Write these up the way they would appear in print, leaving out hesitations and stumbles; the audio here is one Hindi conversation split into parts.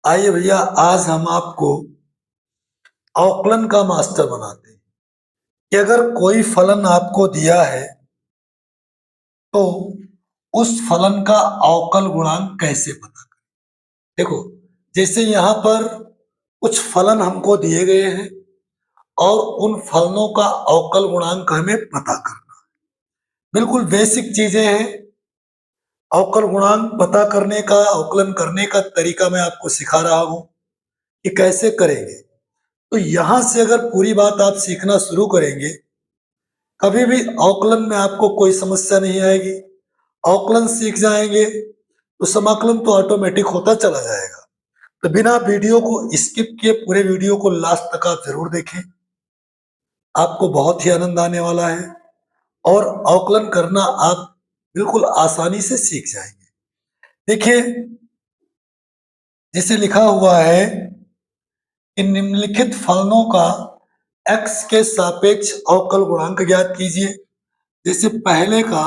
आइए भैया, आज हम आपको अवकलन का मास्टर बनाते हैं कि अगर कोई फलन आपको दिया है तो उस फलन का अवकल गुणांक कैसे पता करें। देखो, जैसे यहाँ पर कुछ फलन हमको दिए गए हैं और उन फलनों का अवकल गुणांक हमें पता करना है। बिल्कुल बेसिक चीजें हैं। अवकल गुणांक पता करने का, अवकलन करने का तरीका मैं आपको सिखा रहा हूं कि कैसे करेंगे। तो यहां से अगर पूरी बात आप सीखना शुरू करेंगे, कभी भी अवकलन में आपको कोई समस्या नहीं आएगी। अवकलन सीख जाएंगे तो समाकलन तो ऑटोमेटिक होता चला जाएगा। तो बिना वीडियो को स्किप किए पूरे वीडियो को लास्ट तक आप जरूर देखें, आपको बहुत ही आनंद आने वाला है और अवकलन करना आप बिल्कुल आसानी से सीख जाएंगे। देखिए, जैसे लिखा हुआ है कि निम्नलिखित फलनों का x के सापेक्ष अवकल गुणांक ज्ञात कीजिए। जैसे पहले का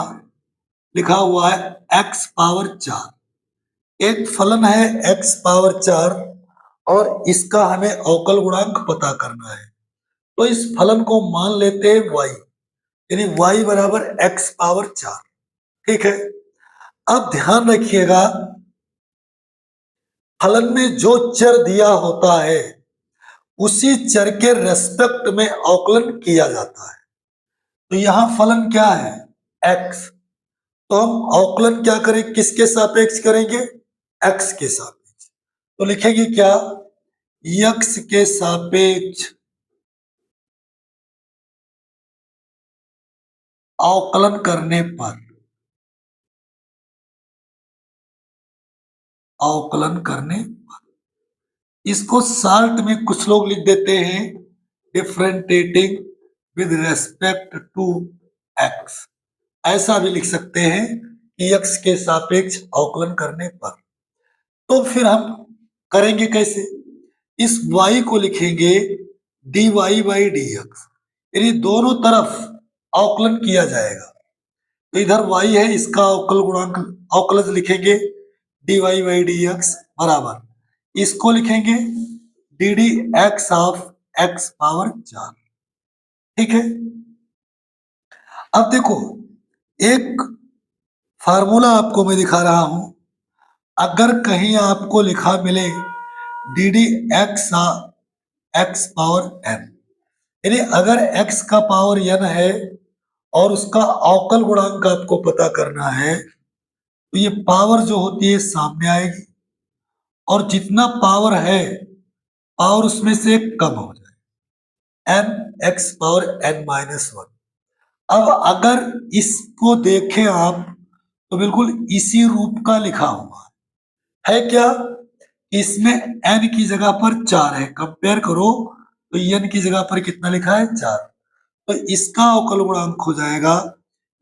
लिखा हुआ है x पावर 4। एक फलन है x पावर 4 और इसका हमें अवकल गुणांक पता करना है। तो इस फलन को मान लेते हैं y, यानी y बराबर x पावर 4। ठीक है। अब ध्यान रखिएगा, फलन में जो चर दिया होता है उसी चर के रेस्पेक्ट में अवकलन किया जाता है। तो यहां फलन क्या है? x। तो हम अवकलन क्या करें, किसके सापेक्ष करेंगे? x के सापेक्ष। तो लिखेंगे क्या? x के सापेक्ष अवकलन करने पर, अवकलन करने पर, इसको शॉर्ट में कुछ लोग लिख देते हैं differentiating with respect to x। ऐसा भी लिख सकते हैं कि x के सापेक्ष अवकलन करने पर। तो फिर हम करेंगे कैसे? इस y को लिखेंगे dy बाई dx, यानी दोनों तरफ अवकलन किया जाएगा। तो इधर y है, इसका अवकल गुणांक अवकलज लिखेंगे dy बाई dx बराबर, इसको लिखेंगे d d x of x power 4। ठीक है। अब देखो, एक फार्मूला आपको मैं दिखा रहा हूं। अगर कहीं आपको लिखा मिले D d x power n, यानी अगर x का पावर n है और उसका अवकल गुणांक आपको पता करना है, तो ये पावर जो होती है सामने आएगी और जितना पावर है पावर उसमें से कम हो जाए, n x power n minus 1। अब अगर इसको देखें आप तो बिल्कुल इसी रूप का लिखा हुआ है क्या? इसमें n की जगह पर 4 है, कंपेयर करो तो n की जगह पर कितना लिखा है? 4। तो इसका अवकल गुणांक हो जाएगा,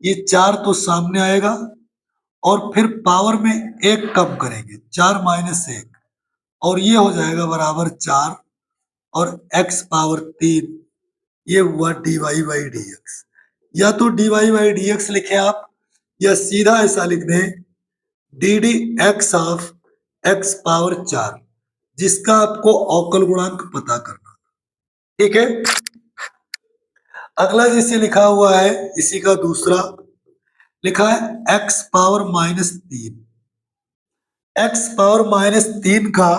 ये 4 तो सामने आएगा और फिर पावर में 1 कम करेंगे, 4 माइनस 1, और ये हो जाएगा बराबर 4 और x पावर 3। ये हुआ dy बाई dx। या तो dy बाई dx लिखे आप, या सीधा ऐसा लिख दें D d x of x power 4, जिसका आपको अवकल गुणांक पता करना। ठीक है। अगला जैसे लिखा हुआ है, इसी का दूसरा लिखा है x power minus 3। x power minus 3 का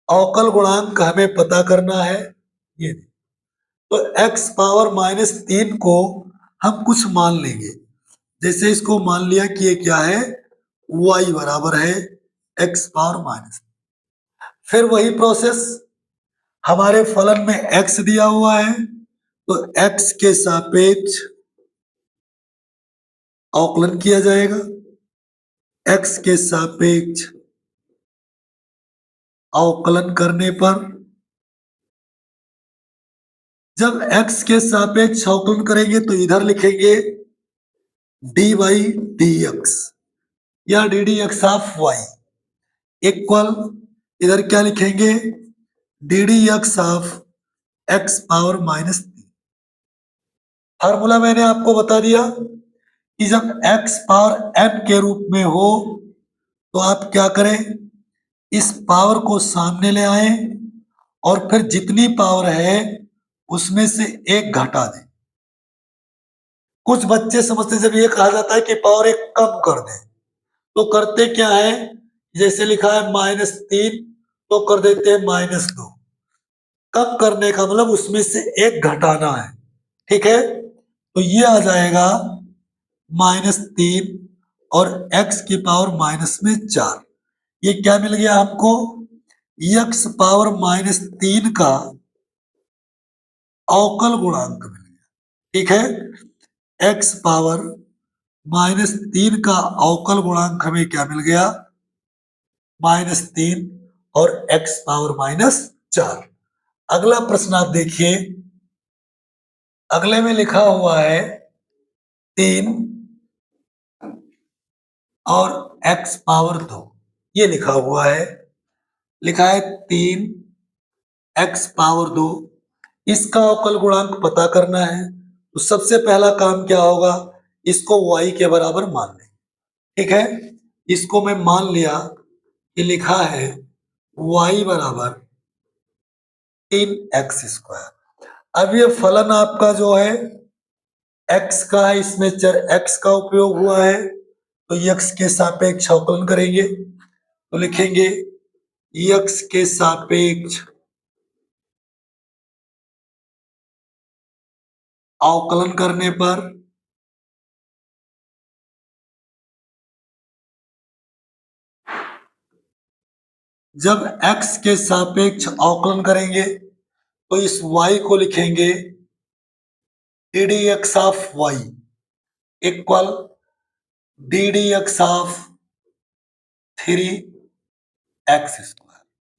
अवकल गुणांक हमें पता करना है। ये तो x पावर माइनस 3 को हम कुछ मान लेंगे। जैसे इसको मान लिया कि ये क्या है? y बराबर है x पावर माइनस। फिर वही प्रोसेस, हमारे फलन में x दिया हुआ है तो x के सापेक्ष अवकलन किया जाएगा। x के सापेक्ष अवकलन करने पर, जब x के सापेक्ष अवकलन करेंगे तो इधर लिखेंगे डी बाई डी एक्स या d d x of y equal, इधर क्या लिखेंगे? D d x of x power minus 3। Formula मैंने आपको बता दिया कि जब x पावर n के रूप में हो तो आप क्या करें? इस पावर को सामने ले आए और फिर जितनी पावर है उसमें से एक घटा दें। कुछ बच्चे समझते जब ये कहा जाता है कि पावर एक कम कर दें तो करते क्या है, जैसे लिखा है -3 तो कर देते हैं -2। कम करने का मतलब उसमें से एक घटाना है, ठीक है। तो ये आ जाएगा -3 और x की पावर -4। ये क्या मिल गया हमको, x पावर -3 का अवकल गुणांक मिल गया, ठीक है। x पावर -3 का अवकल गुणांक हमें क्या मिल गया, -3 और x पावर -4। अगला प्रश्न आप देखिए, अगले में लिखा हुआ है 3 और x पावर 2। ये लिखा हुआ है, लिखा है 3 x पावर 2। इसका अवकल गुणांक पता करना है तो सबसे पहला काम क्या होगा, इसको y के बराबर मान लें, ठीक है। इसको मैं मान लिया कि लिखा है y बराबर 3x²। अब ये फलन आपका जो है x का है, इसमें चर x का उपयोग हुआ है तो x के सापेक्ष अवकलन करेंगे तो लिखेंगे x के सापेक्ष अवकलन करने पर जब x के सापेक्ष अवकलन करेंगे तो इस y को लिखेंगे d d x of y equal D d x of 3x²।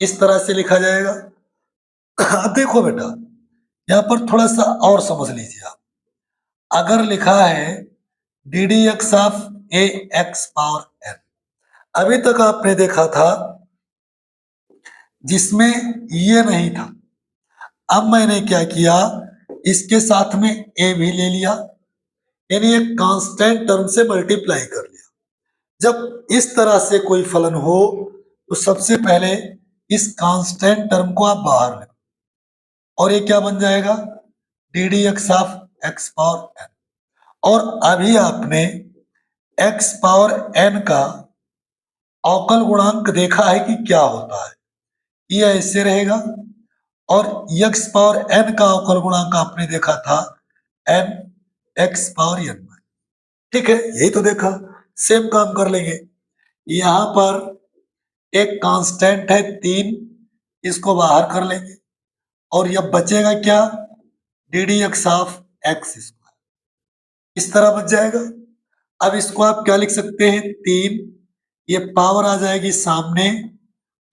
इस तरह से लिखा जाएगा। देखो बेटा, यहां पर थोड़ा सा और समझ लीजिए आप। अगर लिखा है d d x of a x power n, अभी तक आपने देखा था जिसमें ये नहीं था। अब मैंने क्या किया, इसके साथ में ए भी ले लिया, यानी एक कांस्टेंट टर्म से मल्टीप्लाई कर लिया। जब इस तरह से कोई फलन हो तो सबसे पहले इस कांस्टेंट टर्म को आप बाहर लें और ये क्या बन जाएगा, d d x of x power n. और अभी आपने एक्स पावर एन का अवकल गुणांक देखा है कि क्या होता है, ये ऐसे रहेगा। और एक्स पावर एन का अवकल गुणांक आपने देखा था एन एक्स पावर एन, ठीक है। यही तो देखा, सेम काम कर लेंगे। यहां पर एक कांस्टेंट है 3, इसको बाहर कर लेंगे और यह बचेगा क्या, डी डी एक्स ऑफ एक्स²। इस तरह बच जाएगा। अब इसको आप क्या लिख सकते हैं, 3, ये पावर आ जाएगी सामने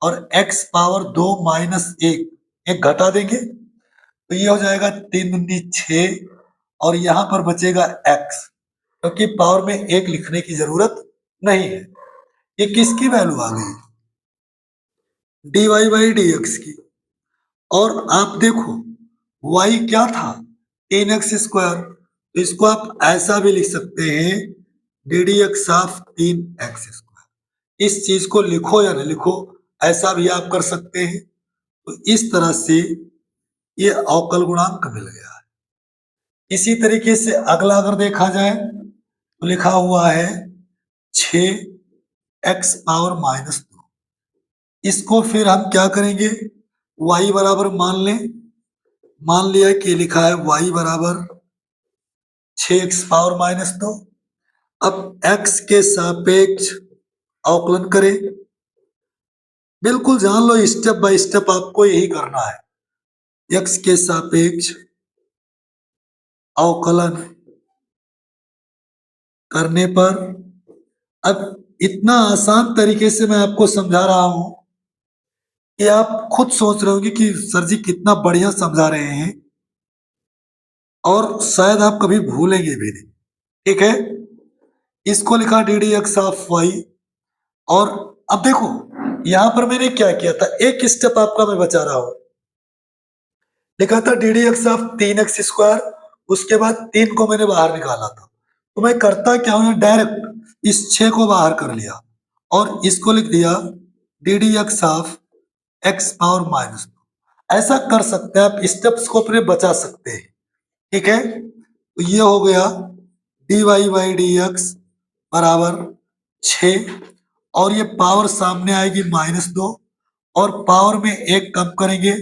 और x पावर 2 -1, एक घटा देंगे तो ये हो जाएगा 3 दूनी 6 और यहां पर बचेगा x, क्योंकि पावर में एक लिखने की जरूरत नहीं है। ये किसकी वैल्यू आ गई, dy बाई डी एक्स की। और आप देखो y क्या था, 3x², तो इसको आप ऐसा भी लिख सकते हैं D d x of 3x²। इस चीज को लिखो या न लिखो, ऐसा भी आप कर सकते हैं। तो इस तरह से ये अवकल गुणांक मिल गया है। इसी तरीके से अगला अगर देखा जाए तो लिखा हुआ है 6x पावर -2। इसको फिर हम क्या करेंगे, y बराबर मान लें, मान लिया कि लिखा है y बराबर 6x पावर -2। अब x के सापेक्ष अवकलन करें, बिल्कुल जान लो स्टेप बाय स्टेप आपको यही करना है। x के सापेक्ष अवकलन करने पर, अब इतना आसान तरीके से मैं आपको समझा रहा हूं कि आप खुद सोच रहे होंगे कि सर जी कितना बढ़िया समझा रहे हैं और शायद आप कभी भूलेंगे भी नहीं, ठीक है। इसको लिखा d d x of y. और अब देखो यहां पर मैंने क्या किया था, एक स्टेप आपका मैं बचा रहा हूं। लिखा था D d x of 3x², उसके बाद 3 को मैंने बाहर निकाला था। तो मैं करता क्या हूं, डायरेक्ट इस 6 को बाहर कर लिया और इसको लिख दिया d d x of x power minus 2। ऐसा कर सकते हैं, आप स्टेप्स को अपने बचा सकते हैं। ठीक है, तो ये हो गया d y by d x बराबर 6, और ये पावर सामने आएगी -2, और पावर में एक कम करेंगे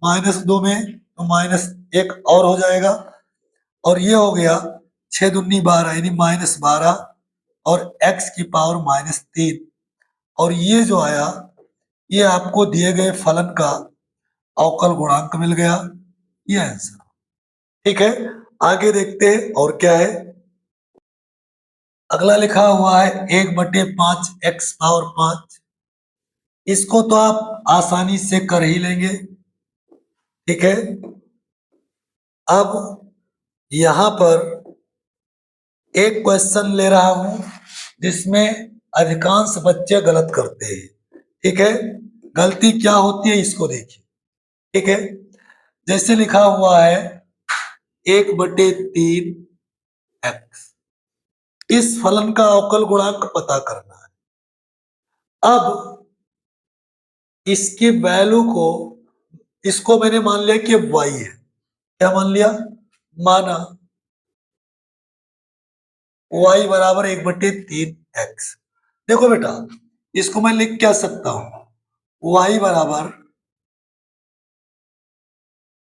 -2 में, तो -1 और हो जाएगा, और ये हो गया 6 दूनी 12 यानी -12, और x की पावर -3, और ये जो आया ये आपको दिए गए फलन का अवकल गुणांक मिल गया। ये आंसर। ठीक है, आगे देखते हैं और क्या है। अगला लिखा हुआ है 1/5 x पावर 5। इसको तो आप आसानी से कर ही लेंगे। ठीक है, अब यहां पर एक क्वेश्चन ले रहा हूं जिसमें अधिकांश बच्चे गलत करते हैं। ठीक है, गलती क्या होती है इसको देखिए। ठीक है, जैसे लिखा हुआ है 1/3 x, इस फलन का अवकल गुणांक पता करना है। अब इसकी वैल्यू को, इसको मैंने मान लिया कि y है। क्या मान लिया? माना y बराबर 1/3 x। देखो बेटा, इसको मैं लिख क्या सकता हूं, y बराबर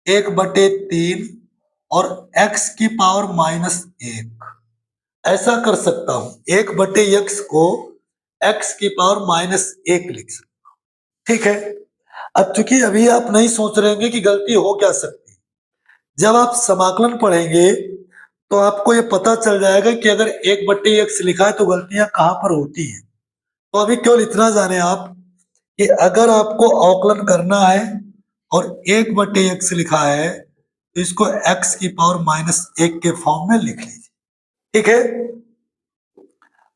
1/3 और x की पावर -1। ऐसा कर सकता हूं, 1/x को x की पावर -1 लिख सकता हूं। ठीक है, अब चूंकि अभी आप नहीं सोच रहे होंगे कि गलती हो क्या सकती है, जब आप समाकलन पढ़ेंगे तो आपको ये पता चल जाएगा कि अगर 1/x लिखा है तो गलतियां कहां पर होती हैं। तो अभी केवल इतना जाने आप कि अगर आपको अवकलन करना है और 1/x लिखा है तो इसको x की पावर -1 के फॉर्म में लिख लीजिए। ठीक है,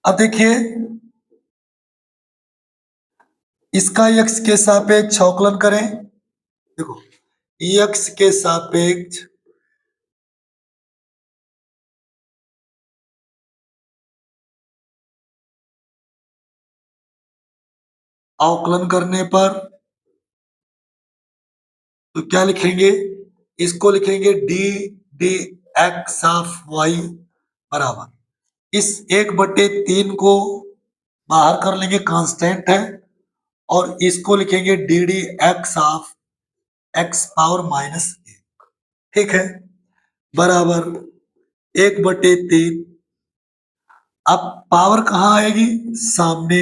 अब देखिए इसका x के सापेक्ष अवकलन करें। देखो x के सापेक्ष अवकलन करने पर तो क्या लिखेंगे, इसको लिखेंगे d d x of y बराबर, इस 1/3 को बाहर कर लेंगे, कांस्टेंट है, और इसको लिखेंगे d d x of x power -1। ठीक है, बराबर 1/3। अब पावर कहाँ आएगी, सामने,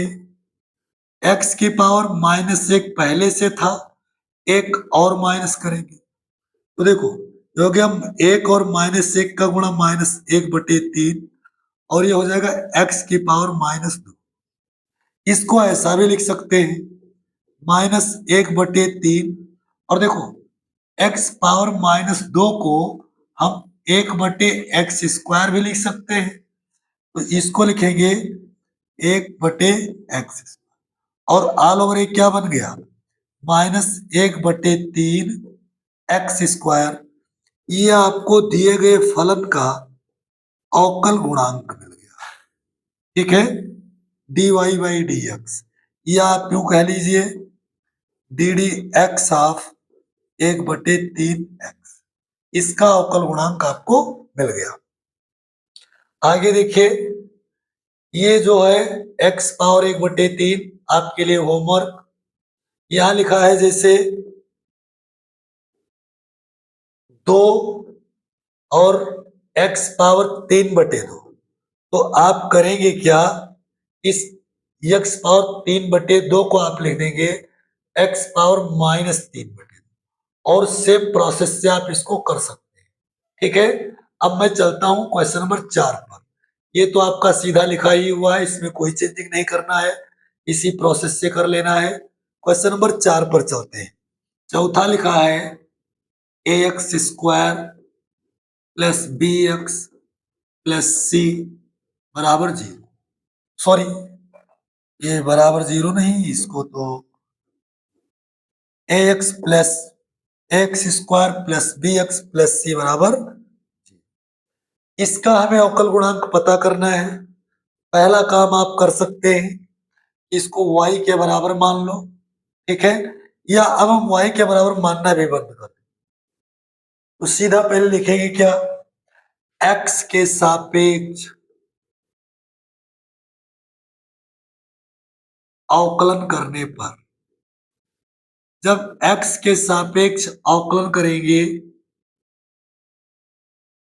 x की पावर -1 पहले से था, एक और माइनस करेंगे तो देखो ये हो गया 1 और -1 का गुणा -1/3, और ये हो जाएगा x की पावर -2। इसको ऐसा भी लिख सकते हैं -1/3, और देखो x पावर -2 को हम 1/x² भी लिख सकते हैं, तो इसको लिखेंगे 1/x, और ऑल ओवर एक क्या बन गया, -1/3 x²। ये आपको दिए गए फलन का अवकल गुणांक मिल गया। ठीक है, dy बाई डी एक्स, या आप यूं कह लीजिए D d x of 1/3 x, इसका अवकल गुणांक आपको मिल गया। आगे देखिए, ये जो है x पावर 1/3 आपके लिए होमवर्क, यहां लिखा है जैसे 2 और x पावर 3/2, तो आप करेंगे क्या, इस x पावर 3/2 को आप लिख देंगे x पावर -3/2, और सेम प्रोसेस से आप इसको कर सकते हैं। ठीक है, अब मैं चलता हूं क्वेश्चन नंबर 4 पर। ये तो आपका सीधा लिखा ही हुआ है, इसमें कोई चेंजिंग नहीं करना है, इसी प्रोसेस से कर लेना है। क्वेश्चन नंबर 4 पर चलते हैं। चौथा लिखा है ax² plus bx plus c बराबर 0। सॉरी, ये बराबर 0 नहीं, इसको तो ax plus x² plus bx plus c बराबर, इसका हमें अवकल गुणांक पता करना है। पहला काम आप कर सकते हैं, इसको y के बराबर मान लो, ठीक है, या अब हम y के बराबर मानना भी बंद कर दें, तो सीधा पहले लिखेंगे क्या, x के सापेक्ष अवकलन करने पर, जब x के सापेक्ष अवकलन करेंगे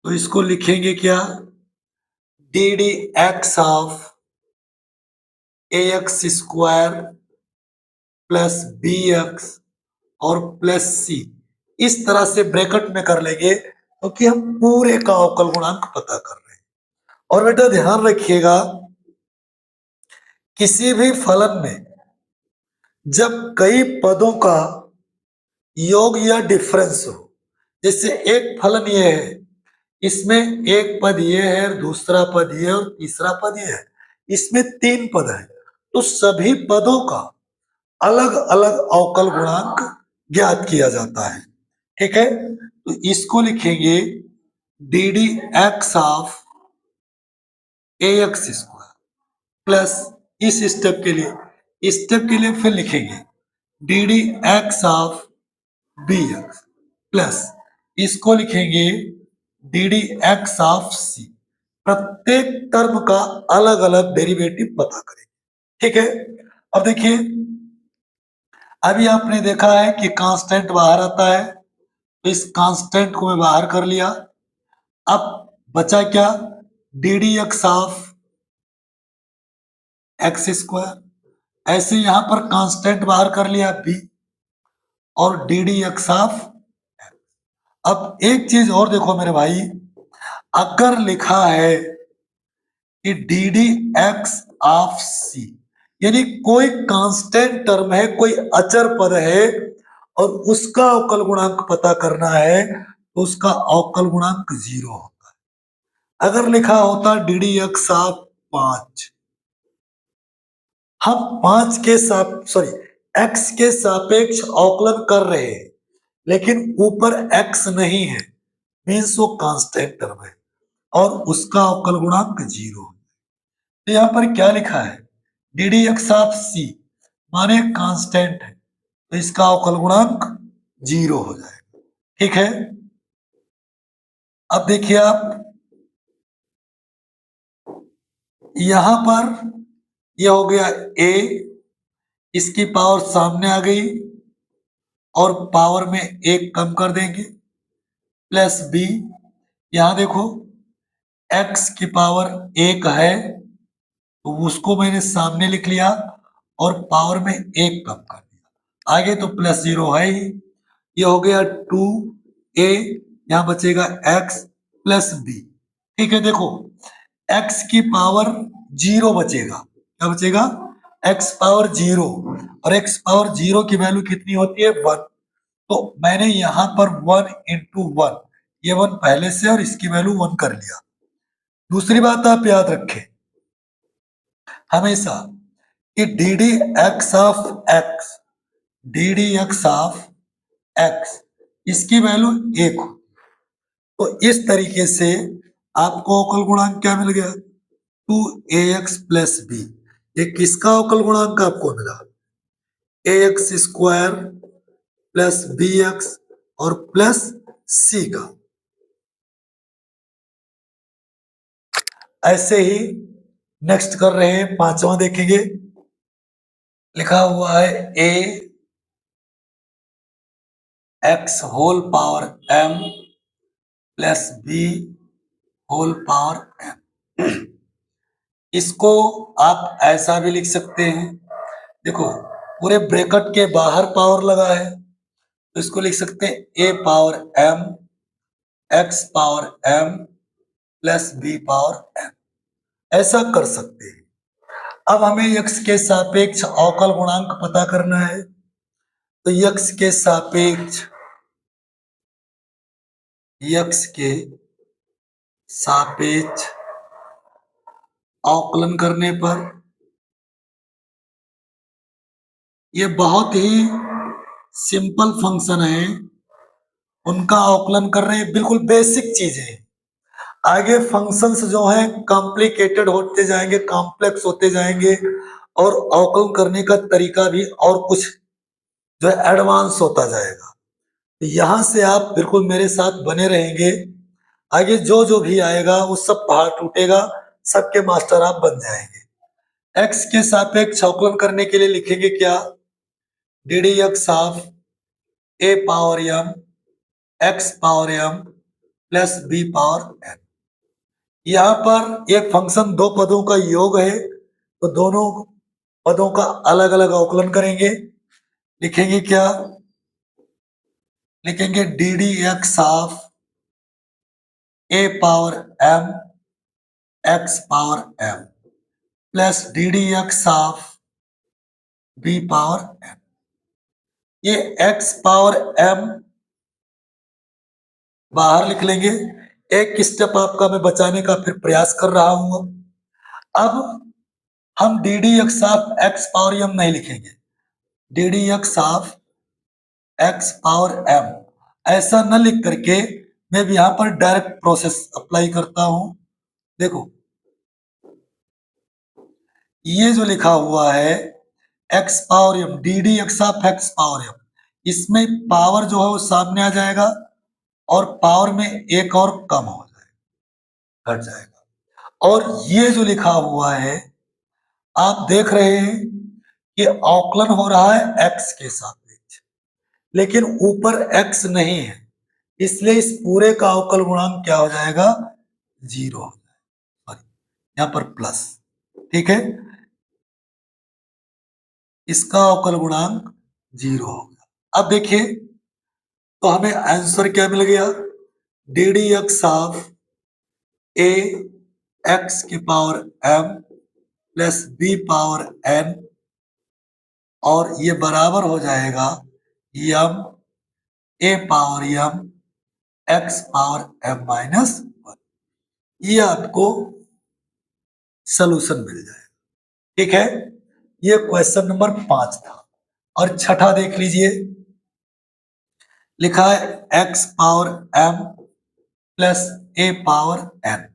तो इसको लिखेंगे क्या, d d x of a x square plus b x और प्लस सी, इस तरह से ब्रैकेट में कर लेंगे क्योंकि हम पूरे का अवकल गुणांक पता कर रहे हैं। और बेटा ध्यान रखिएगा, किसी भी फलन में जब कई पदों का योग या डिफरेंस हो, जैसे एक फलन ये है, इसमें एक पद ये है, दूसरा पद ये और तीसरा पद ये है, इसमें 3 पद है, तो सभी पदों का अलग अलग अवकल गुणांक ज्ञात किया जाता है, ठीक है। तो इसको लिखेंगे d d x of a x square plus, इस स्टेप के लिए फिर लिखेंगे d d x of b x plus, इसको लिखेंगे d d x of c. प्रत्येक टर्म का अलग अलग डेरिवेटिव पता करेंगे, ठीक है। अब देखिए, अभी आपने देखा है कि कांस्टेंट बाहर आता है, तो इस कांस्टेंट को मैं बाहर कर लिया। अब बचा क्या, d d x of x square. ऐसे यहां पर कांस्टेंट बाहर कर लिया बी और डी डी एक्स ऑफ। अब एक चीज और देखो मेरे भाई, अगर लिखा है कि डी डी एक्स ऑफ सी, यानी कोई कांस्टेंट टर्म है, कोई अचर पद है और उसका अवकल गुणांक पता करना है, तो उसका अवकल गुणांक 0 होता है। अगर लिखा होता डी डी एक्स ऑफ 5, हम 5 के एक्स के सापेक्ष अवकलन कर रहे हैं, लेकिन ऊपर एक्स नहीं है, मीन्स वो कांस्टेंट टर्म है और उसका अवकल गुणांक 0 है। तो यहां पर क्या लिखा है, डी डी एक्स ऑफ सी माने कांस्टेंट है, तो इसका अवकल गुणांक 0 हो जाएगा, ठीक है। अब देखिए आप, यहां पर यह हो गया a, इसकी पावर सामने आ गई और पावर में 1 कम कर देंगे, प्लस b, यहां देखो x की पावर 1 है तो उसको मैंने सामने लिख लिया और पावर में 1 कम कर दिया, आगे तो प्लस 0 है ही। ये हो गया 2a, यहां बचेगा x प्लस b, ठीक है। देखो x की पावर 0 बचेगा, क्या बचेगा, x पावर 0, और x पावर 0 की वैल्यू कितनी होती है, 1, तो मैंने यहां पर 1 इंटू 1, ये 1 पहले से और इसकी वैल्यू 1 कर लिया। दूसरी बात आप याद रखें हमेशा कि D d x of x, D d x of x, इसकी वैल्यू 1 हो, तो इस तरीके से आपको अवकल गुणांक क्या मिल गया, 2ax प्लस बी। ये किसका अवकल गुणांक आपको मिला, x square plus b x और प्लस सी का। ऐसे ही नेक्स्ट कर रहे हैं, 5वां देखेंगे, लिखा हुआ है a x whole power m plus b whole power m। इसको आप ऐसा भी लिख सकते हैं, देखो पूरे ब्रैकेट के बाहर पावर लगा है, तो इसको लिख सकते हैं a power m x power m plus b power m, ऐसा कर सकते हैं। अब हमें x के सापेक्ष अवकल गुणांक पता करना है, तो x के सापेक्ष अवकलन करने पर ये बहुत ही सिंपल फंक्शन है, उनका अवकलन कर रहे हैं, बिल्कुल बेसिक चीज है। आगे फंक्शंस जो हैं कॉम्प्लिकेटेड होते जाएंगे, कॉम्प्लेक्स होते जाएंगे, और अवकलन करने का तरीका भी और कुछ जो है एडवांस होता जाएगा। तो यहां से आप बिल्कुल मेरे साथ बने रहेंगे। आगे जो जो भी आएगा वो सब पहाड़ टूटेगा, सबके मास्टर आप बन जाएंगे। एक्स के सापेक्ष अवकलन करने के लिए लिखेंगे क्या? D d x of a power m x power m plus b power n. यहाँ पर एक फंक्शन दो पदों का योग है, तो दोनों पदों का अलग अलग अवकलन करेंगे। लिखेंगे क्या? लिखेंगे d d x of a power m x power m plus d d x of b power n. ये एक्स पावर एम बाहर लिख लेंगे। एक स्टेप आपका मैं बचाने का फिर प्रयास कर रहा हूं। अब हम d d x of x power m नहीं लिखेंगे, d d x of x power m ऐसा न लिख करके मैं यहां पर डायरेक्ट प्रोसेस अप्लाई करता हूं। देखो ये जो लिखा हुआ है x power m d d x of x power m, इसमें पावर जो है वो सामने आ जाएगा और पावर में एक और कम हो जाएगा, घट जाएगा। और ये जो लिखा हुआ है आप देख रहे हैं कि अवकलन हो रहा है एक्स के सापेक्ष, लेकिन ऊपर एक्स नहीं है, इसलिए इस पूरे का अवकल गुणांक क्या हो जाएगा? 0 हो जाएगा। सॉरी, यहां पर प्लस, ठीक है, इसका अवकल गुणांक 0 होगा। अब देखिए तो हमें आंसर क्या मिल गया? D d x of a x की power m plus b power n, और ये बराबर हो जाएगा m a power m x power m minus 1। ये आपको सलूशन मिल जाएगा। ठीक है, ये क्वेश्चन नंबर 5 था। और छठा देख लीजिए, लिखा है x power m plus a power n.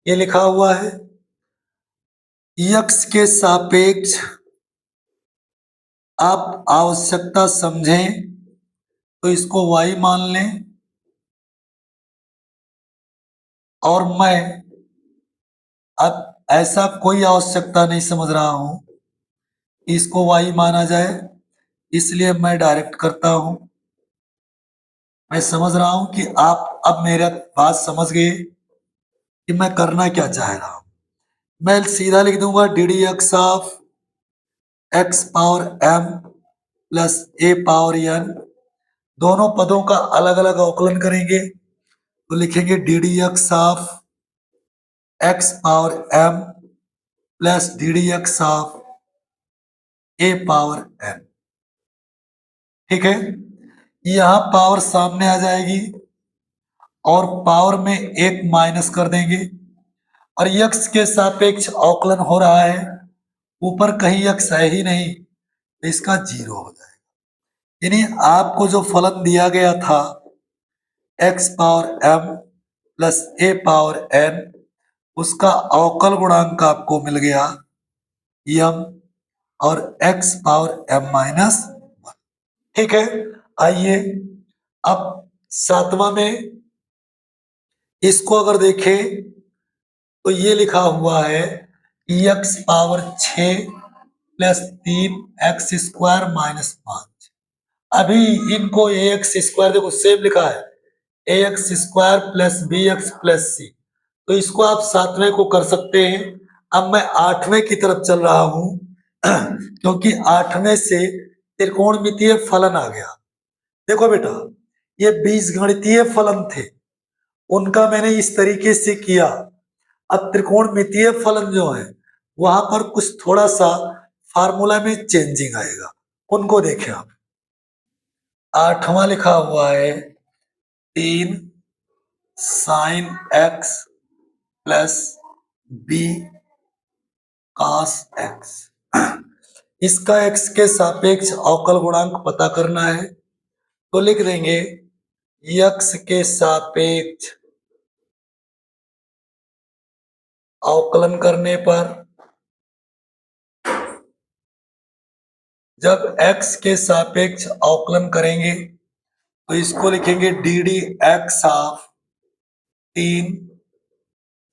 ये लिखा हुआ है एक्स के सापेक्ष आप आवश्यकता समझें तो इसको y मान लें, और मैं अब ऐसा कोई आवश्यकता नहीं समझ रहा हूं इसको y माना जाए, इसलिए मैं डायरेक्ट करता हूं। मैं समझ रहा हूं कि आप अब मेरा बात समझ गए कि मैं करना क्या चाह रहा हूं। मैं सीधा लिख दूंगा d d x of x power m plus a power n. दोनों पदों का अलग अलग अवकलन करेंगे, तो लिखेंगे d d x of x power m plus d d x of a power n. ठीक है, यहां पावर सामने आ जाएगी और पावर में एक माइनस कर देंगे, और यक्स के सापेक्ष अवकलन हो रहा है, ऊपर कहीं यक्स है ही नहीं, तो इसका 0 हो जाएगा। यानी आपको जो फलन दिया गया था x power m plus a power N, उसका अवकल गुणांक आपको मिल गया एम और एक्स पावर एम माइनस 1। ठीक है, आइए अब 7वां में इसको अगर देखें तो ये लिखा हुआ है x power 6 plus 3 x square minus 5। अभी इनको ए एक्स स्क्वायर देखो सेम लिखा है, a x square plus b x plus c, तो इसको आप 7वें को कर सकते हैं। अब मैं 8वें की तरफ चल रहा हूं क्योंकि 8वें से त्रिकोणमितीय फलन आ गया। देखो बेटा, ये बीजगणितीय फलन थे, उनका मैंने इस तरीके से किया। अब त्रिकोणमितीय फलन जो है वहां पर कुछ थोड़ा सा फार्मूला में चेंजिंग आएगा, उनको देखें आप। 8वां लिखा हुआ है 3 sine x plus b cos x. इसका एक्स के सापेक्ष अवकल गुणांक पता करना है, तो लिख देंगे एक्स के सापेक्ष अवकलन करने पर जब x के सापेक्ष अवकलन करेंगे तो इसको लिखेंगे d d x of 3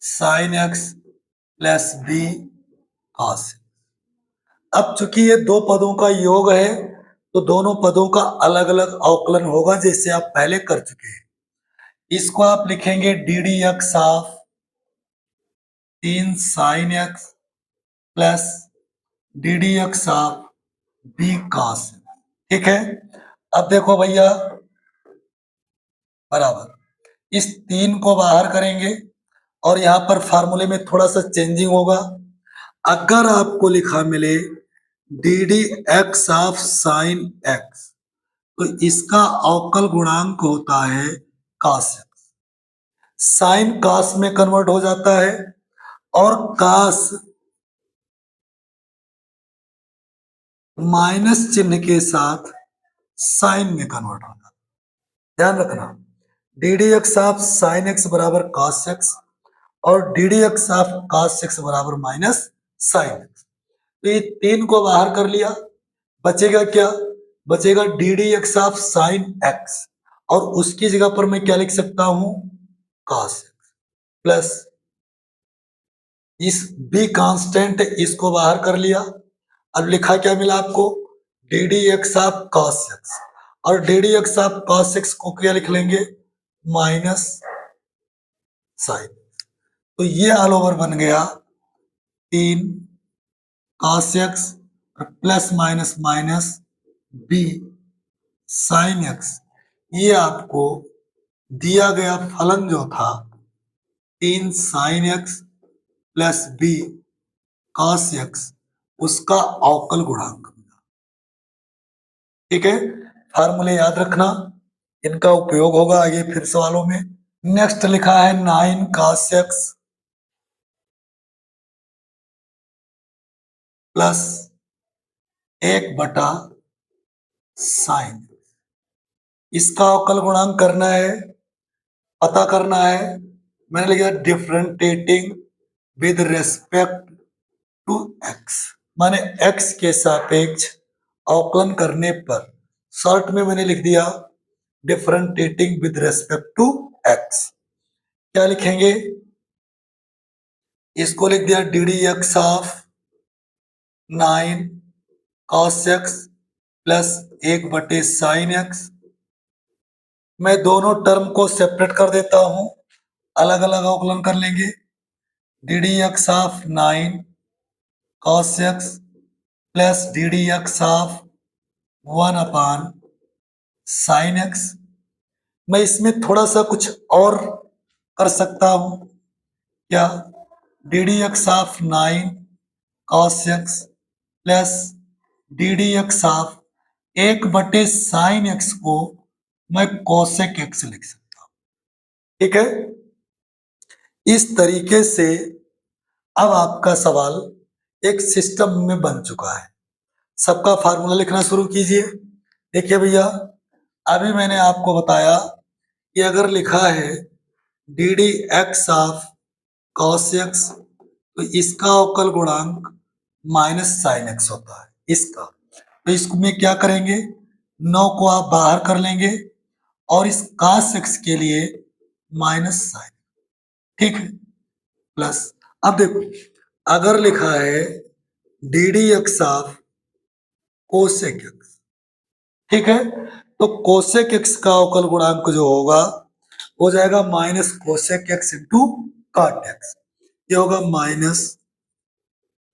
sine x plus b cos. अब चूंकि ये दो पदों का योग है तो दोनों पदों का अलग अलग अवकलन होगा, जैसे आप पहले कर चुके हैं। इसको आप लिखेंगे d d x of 3 sine x plus d d x of b cos. ठीक है, अब देखो भैया बराबर इस 3 को बाहर करेंगे और यहां पर फार्मूले में थोड़ा सा चेंजिंग होगा। अगर आपको लिखा मिले D d x of sine x तो इसका अवकल गुणांक होता है कॉस एक्स। साइन कॉस में कन्वर्ट हो जाता है और कॉस माइनस चिन्ह के साथ साइन में कन्वर्ट होता है। ध्यान रखना, D d x of sine x बराबर कॉस एक्स और d d x of cos x बराबर माइनस साइन एक्स। तो ये 3 को बाहर कर लिया, बचेगा क्या? बचेगा d d x of sine x और उसकी जगह पर मैं क्या लिख सकता हूं? कॉस एक्स प्लस इस बी कांस्टेंट, इसको बाहर कर लिया। अब लिखा क्या मिला आपको? D d x of cos x और d d x of cos x को क्या लिख लेंगे? Minus sine. तो ये ऑल ओवर बन गया 3 cos x plus minus minus b sine x. ये आपको दिया गया फलन जो था 3 sine x plus b cos x, उसका अवकल गुणांक मिला। ठीक है, फार्मूले याद रखना, इनका उपयोग होगा आगे फिर सवालों में। नेक्स्ट लिखा है 9 कॉस एक्स प्लस 1 बटा साइन। इसका अवकल गुणांक करना है, पता करना है। मैंने लिखा differentiating with respect to x, माने एक्स के सापेक्ष अवकलन करने पर। शॉर्ट में मैंने लिख दिया differentiating with respect to x. क्या लिखेंगे? इसको लिख दिया d d x of 9 cos x plus 1/साइन एक्स। मैं दोनों टर्म को सेपरेट कर देता हूं, अलग अलग अवकलन कर लेंगे। D d x of 9 cos x plus d d x of 1/साइन एक्स। मैं इसमें थोड़ा सा कुछ और कर सकता हूं। क्या? D d x of 9 cos x plus d d x of 1/साइन एक्स को मैं कोसेक एक्स लिख सकता हूं। ठीक है, इस तरीके से अब आपका सवाल एक सिस्टम में बन चुका है। सबका फार्मूला लिखना शुरू कीजिए। देखिए भैया, अभी मैंने आपको बताया कि अगर लिखा है d d x of cos x तो इसका अवकल गुणांक माइनस साइन एक्स होता है इसका। तो इसमें क्या करेंगे? 9 को आप बाहर कर लेंगे और इस cos x के लिए माइनस साइन। ठीक है, प्लस अब देखो अगर लिखा है d d x of cosec x, ठीक है, तो कोसेक एक्स का अवकल गुणांक जो होगा हो जाएगा minus cosec x into cot x. ये होगा minus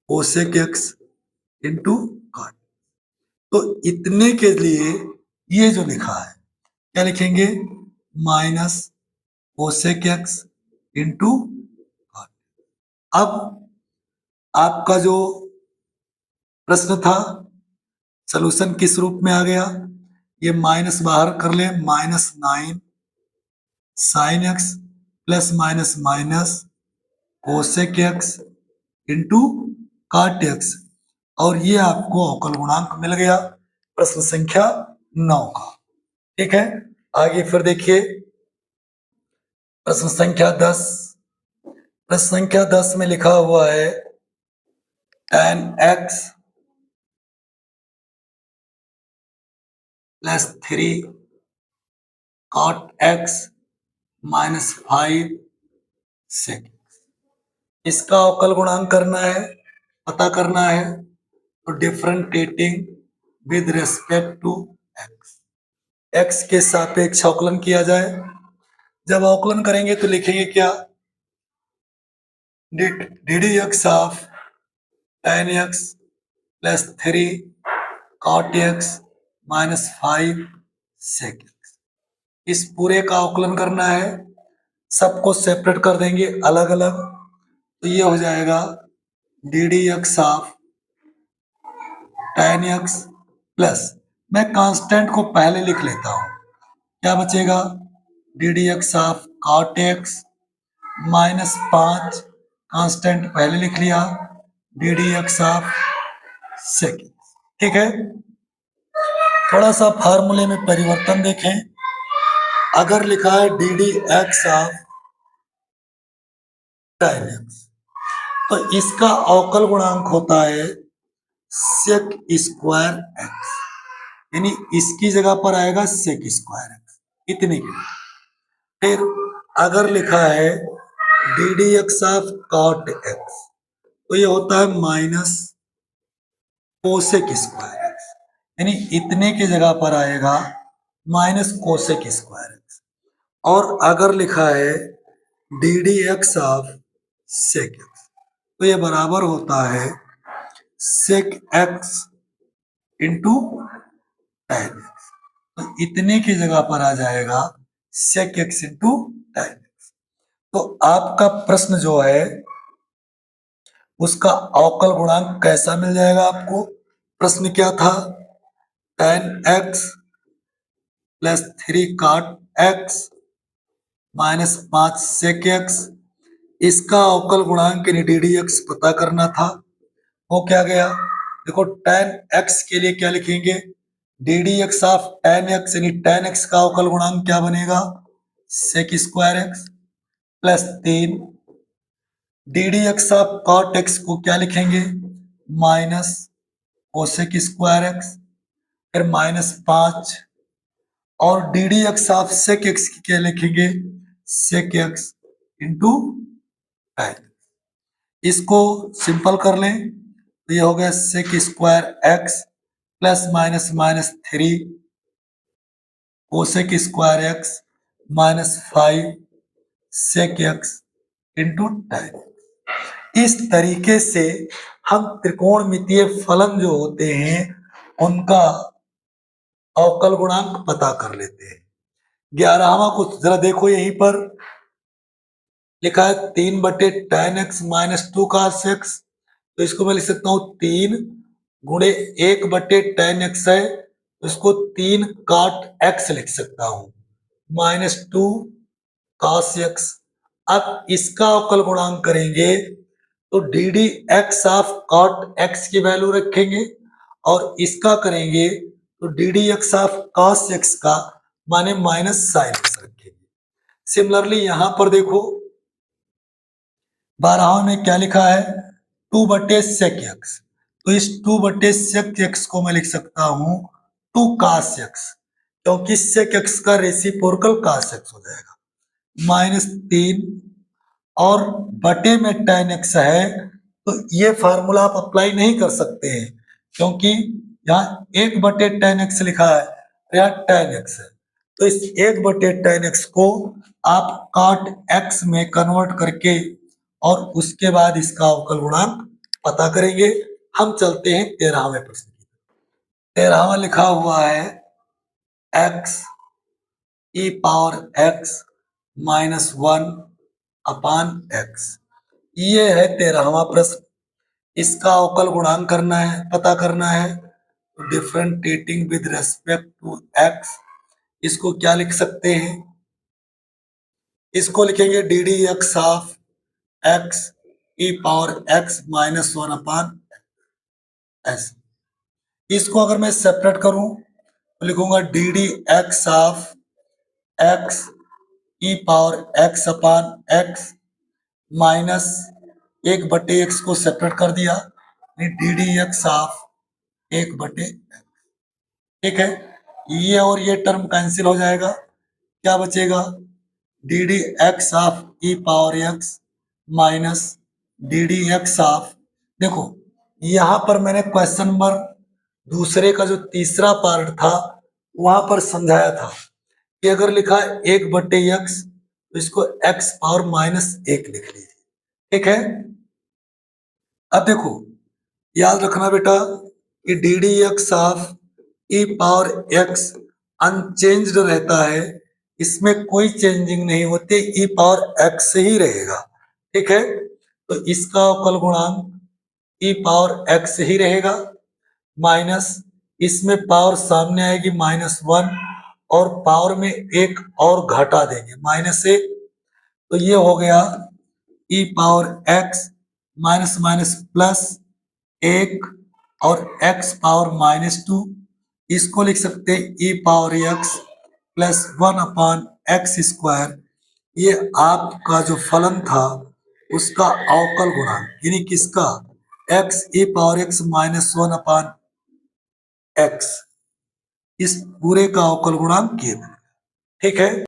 cosec x into cot. तो इतने के लिए ये जो लिखा है क्या लिखेंगे? Minus cosec x into cot. अब आपका जो प्रश्न था सॉल्यूशन किस रूप में आ गया? ये माइनस बाहर कर ले, minus 9 sine x plus minus minus cosec x into cot x, और ये आपको अवकल गुणांक मिल गया प्रश्न संख्या 9 का। ठीक है, आगे फिर देखिए प्रश्न संख्या 10। प्रश्न संख्या 10 में लिखा हुआ है tan x plus 3 cot x minus 5 sec. इसका अवकल गुणांक करना है, पता करना है, तो differentiating with respect to x, x के सापेक्ष अवकलन किया जाए। जब अवकलन करेंगे तो लिखेंगे क्या, d d x of tan x plus 3 cot x minus 5 sec. इस पूरे का अवकलन करना है, सबको सेपरेट कर देंगे अलग अलग, तो ये हो जाएगा d d x of tan x plus, मैं कांस्टेंट को पहले लिख लेता हूं, क्या बचेगा, d d x of cot x minus 5, constant पहले लिख लिया, d d x of sec. ठीक है, थोड़ा सा फार्मूले में परिवर्तन देखें। अगर लिखा है d d x of tan x, तो इसका अवकल गुणांक होता है सेक स्क्वायर एक्स, यानी इसकी जगह पर आएगा सेक स्क्वायर एक्स, इतने के लिए। फिर अगर लिखा है d d x of cot x, तो ये होता है माइनस कोसेक स्क्वायर एक्स, यानी इतने की जगह पर आएगा माइनस कोसेक स्क्वायर एक्स। और अगर लिखा है d d x of sec x, तो ये बराबर होता है sec x into tan x, तो इतने की जगह पर आ जाएगा sec x into tan x. तो आपका प्रश्न जो है उसका अवकल गुणांक कैसा मिल जाएगा आपको, प्रश्न क्या था, tan x plus 3 cot x minus 5 sec x, इसका अवकल गुणांक यानी डी डी एक्स पता करना था। वो क्या गया, देखो tan एक्स के लिए क्या लिखेंगे, d d x of tan x, यानी tan एक्स का अवकल गुणांक क्या बनेगा, sec square x plus 3, d d x of cot x को क्या लिखेंगे, माइनस कोसेक स्क्वायर एक्स, फिर माइनस 5, और d d x of sec x की क्या लिखेंगे, सेक एक्स इंटू tan। इसको सिंपल कर लें तो ये हो गया sec square x plus minus minus 3 cosec square x minus 5 sec x into tan। इस तरीके से हम त्रिकोणमितीय फलन जो होते हैं उनका अवकल गुणांक पता कर लेते हैं। 11वां कुछ जरा देखो, यहीं पर लिखा है 3/tan x minus 2 cos x, तो इसको मैं लिख सकता हूँ 3 गुणे 1/tan x है, तो इसको 3 cot x लिख सकता हूँ माइनस 2 cos x। अब इसका अवकल गुणांक करेंगे तो d d x of cot x की वैल्यू रखेंगे, और इसका करेंगे तो d d x of cos x का माने माइनस साइन एक्स रखेंगे। सिमिलरली यहां पर देखो 12 में क्या लिखा है, 2/sec x, तो इस 2/sec x को मैं लिख सकता हूं 2 cos x, क्योंकि sec x का रेसिप्रोकल cos x हो जाएगा, माइनस 3, और बटे में tan x है, तो ये फार्मूला आप अप्लाई नहीं कर सकते हैं, क्योंकि यहाँ 1/tan x लिखा है, यहाँ tan x है, तो इस 1/tan x को आप cot x में कन्वर्ट करके और उसके बाद इसका अवकल गुणांक पता करेंगे। हम चलते हैं 13वें प्रश्न की। 13वां लिखा हुआ है x e power x minus 1 अपान x, ये है 13वां प्रश्न। इसका अवकल गुणांक करना है, पता करना है, तो differentiating with respect to x, इसको क्या लिख सकते हैं, इसको लिखेंगे d d x of x e power x minus 1 upon s. इसको अगर मैं सेपरेट करूं तो लिखूंगा d d x of x e power x upon x माइनस 1/x को सेपरेट कर दिया, d d x of 1/x। ठीक है, ये और ये टर्म कैंसिल हो जाएगा, क्या बचेगा? D d x of E power x minus D d x of, देखो यहां पर मैंने क्वेश्चन नंबर दूसरे का जो तीसरा पार्ट था वहां पर समझाया था कि अगर लिखा है 1/x तो इसको x पावर -1 लिख लीजिए, ठीक है। अब देखो याद रखना बेटा कि D d x of E power x unchanged रहता है, इसमें कोई चेंजिंग नहीं होती, ई पावर एक्स ही रहेगा, ठीक है। तो इसका अवकल गुणांक ई पावर एक्स ही रहेगा, माइनस इसमें पावर सामने आएगी -1 और पावर में एक और घटा देंगे -1, तो ये हो गया e power x minus minus plus 1 और x पावर -2, इसको लिख सकते हैं ई पावर x प्लस 1/x²। ये आपका जो फलन था उसका अवकल गुणांक, यानी किसका? x ई पावर x -1/x, इस पूरे का अवकल गुणांक ये, ठीक है।